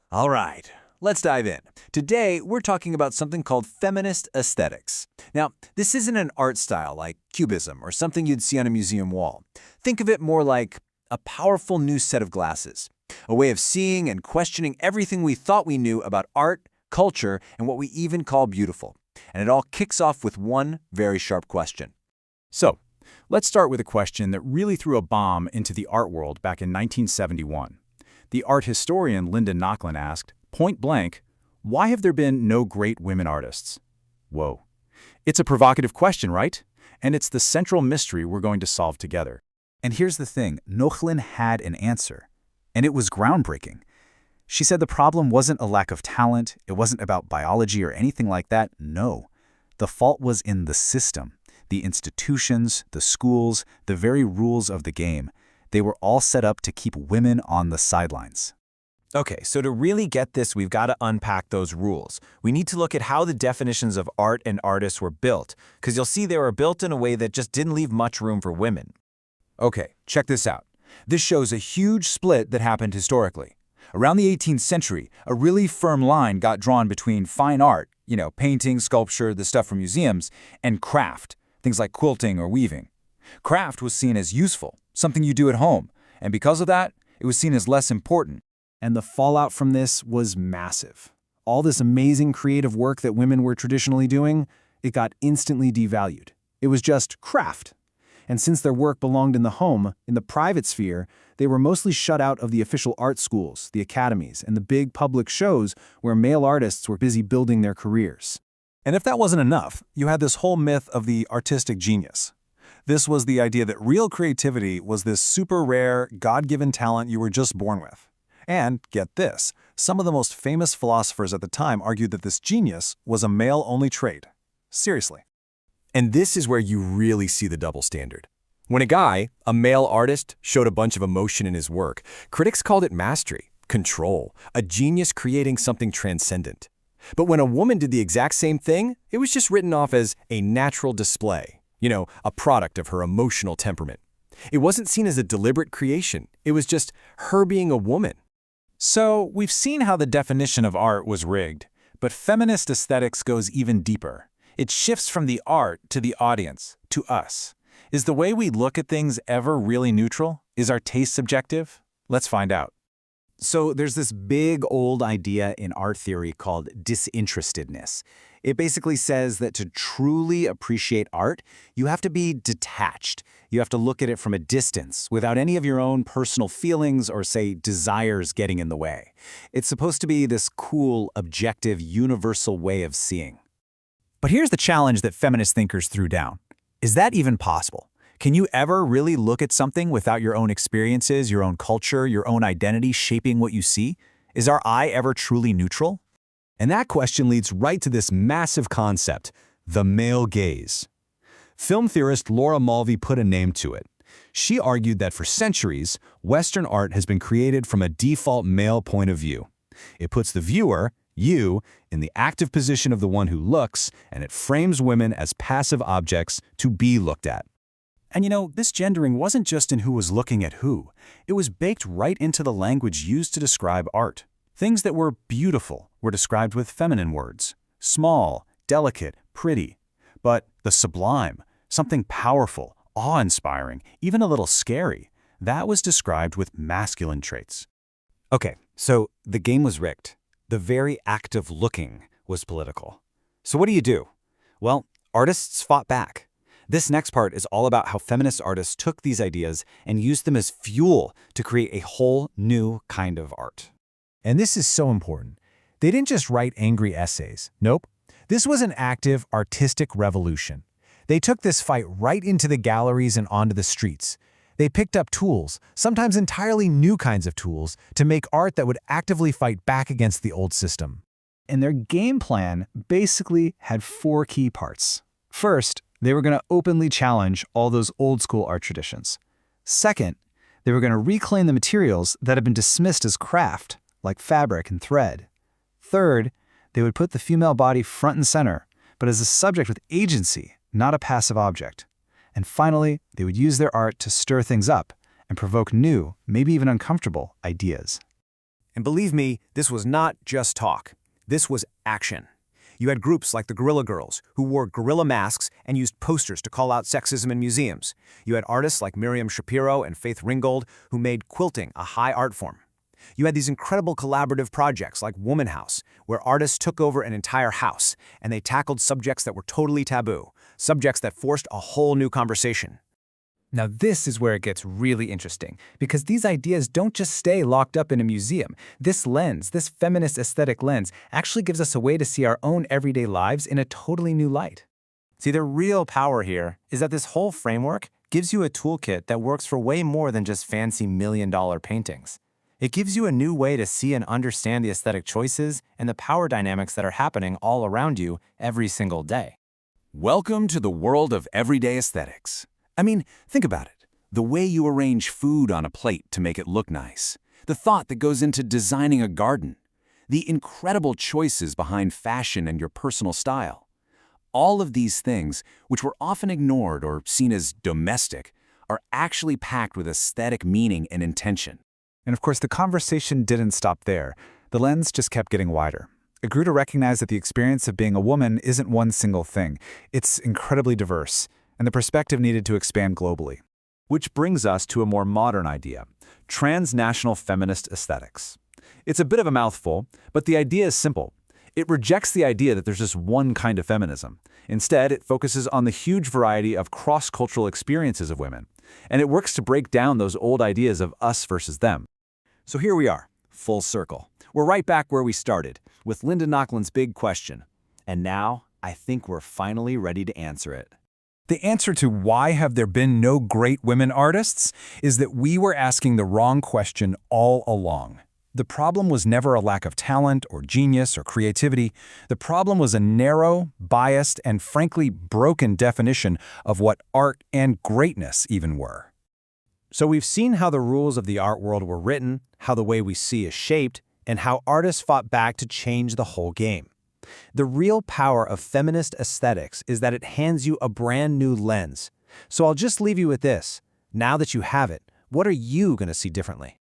All right, let's dive in. Today, we're talking about something called feminist aesthetics. Now, this isn't an art style like cubism or something you'd see on a museum wall. Think of it more like a powerful new set of glasses, a way of seeing and questioning everything we thought we knew about art, culture, and what we even call beautiful. And it all kicks off with one very sharp question. So, let's start with a question that really threw a bomb into the art world back in 1971. The art historian Linda Nochlin asked, point blank, why have there been no great women artists? Whoa. It's a provocative question, right? And it's the central mystery we're going to solve together. And here's the thing, Nochlin had an answer, and it was groundbreaking. She said the problem wasn't a lack of talent, it wasn't about biology or anything like that, no. The fault was in the system, the institutions, the schools, the very rules of the game. They were all set up to keep women on the sidelines. Okay, so to really get this, we've got to unpack those rules. We need to look at how the definitions of art and artists were built, because you'll see they were built in a way that just didn't leave much room for women. Okay, check this out. This shows a huge split that happened historically. Around the 18th century, a really firm line got drawn between fine art, painting, sculpture, the stuff from museums, and craft, things like quilting or weaving. Craft was seen as useful, something you do at home, and because of that, it was seen as less important. And the fallout from this was massive. All this amazing creative work that women were traditionally doing, it got instantly devalued. It was just craft. And since their work belonged in the home, in the private sphere, they were mostly shut out of the official art schools, the academies, and the big public shows where male artists were busy building their careers. And if that wasn't enough, you had this whole myth of the artistic genius. This was the idea that real creativity was this super rare, God-given talent you were just born with. And, get this, some of the most famous philosophers at the time argued that this genius was a male-only trait. Seriously. And this is where you really see the double standard. When a guy, a male artist, showed a bunch of emotion in his work, critics called it mastery, control, a genius creating something transcendent. But when a woman did the exact same thing, it was just written off as a natural display, a product of her emotional temperament. It wasn't seen as a deliberate creation. It was just her being a woman. So, we've seen how the definition of art was rigged, but feminist aesthetics goes even deeper. It shifts from the art to the audience, to us. Is the way we look at things ever really neutral? Is our taste subjective? Let's find out. So there's this big old idea in art theory called disinterestedness. It basically says that to truly appreciate art, you have to be detached. You have to look at it from a distance, without any of your own personal feelings or, say, desires getting in the way. It's supposed to be this cool, objective, universal way of seeing. But here's the challenge that feminist thinkers threw down. Is that even possible? Can you ever really look at something without your own experiences, your own culture, your own identity shaping what you see? Is our eye ever truly neutral? And that question leads right to this massive concept, the male gaze. Film theorist Laura Mulvey put a name to it. She argued that for centuries, Western art has been created from a default male point of view. It puts the viewer, you, in the active position of the one who looks, and it frames women as passive objects to be looked at. And this gendering wasn't just in who was looking at who. It was baked right into the language used to describe art. Things that were beautiful were described with feminine words. Small, delicate, pretty. But the sublime, something powerful, awe-inspiring, even a little scary, that was described with masculine traits. Okay, so the game was rigged. The very act of looking was political. So what do you do? Well, artists fought back. This next part is all about how feminist artists took these ideas and used them as fuel to create a whole new kind of art. And this is so important. They didn't just write angry essays. Nope. This was an active artistic revolution. They took this fight right into the galleries and onto the streets. They picked up tools, sometimes entirely new kinds of tools, to make art that would actively fight back against the old system. And their game plan basically had 4 key parts. First, they were going to openly challenge all those old-school art traditions. Second, they were going to reclaim the materials that had been dismissed as craft, like fabric and thread. Third, they would put the female body front and center, but as a subject with agency, not a passive object. And finally, they would use their art to stir things up and provoke new, maybe even uncomfortable, ideas. And believe me, this was not just talk. This was action. You had groups like the Guerrilla Girls, who wore gorilla masks and used posters to call out sexism in museums. You had artists like Miriam Shapiro and Faith Ringgold, who made quilting a high art form. You had these incredible collaborative projects like Woman House, where artists took over an entire house, and they tackled subjects that were totally taboo, subjects that forced a whole new conversation. Now this is where it gets really interesting, because these ideas don't just stay locked up in a museum. This lens, this feminist aesthetic lens, actually gives us a way to see our own everyday lives in a totally new light. See, the real power here is that this whole framework gives you a toolkit that works for way more than just fancy million-dollar paintings. It gives you a new way to see and understand the aesthetic choices and the power dynamics that are happening all around you every single day. Welcome to the world of everyday aesthetics. I mean, think about it. The way you arrange food on a plate to make it look nice. The thought that goes into designing a garden. The incredible choices behind fashion and your personal style. All of these things, which were often ignored or seen as domestic, are actually packed with aesthetic meaning and intention. And of course, the conversation didn't stop there. The lens just kept getting wider. It grew to recognize that the experience of being a woman isn't one single thing. It's incredibly diverse, and the perspective needed to expand globally. Which brings us to a more modern idea, transnational feminist aesthetics. It's a bit of a mouthful, but the idea is simple. It rejects the idea that there's just one kind of feminism. Instead, it focuses on the huge variety of cross-cultural experiences of women, and it works to break down those old ideas of us versus them. So here we are, full circle. We're right back where we started, with Linda Nocklin's big question. And now, I think we're finally ready to answer it. The answer to why have there been no great women artists is that we were asking the wrong question all along. The problem was never a lack of talent or genius or creativity. The problem was a narrow, biased, and frankly broken definition of what art and greatness even were. So we've seen how the rules of the art world were written, how the way we see is shaped, and how artists fought back to change the whole game. The real power of feminist aesthetics is that it hands you a brand new lens. So I'll just leave you with this. Now that you have it, what are you going to see differently?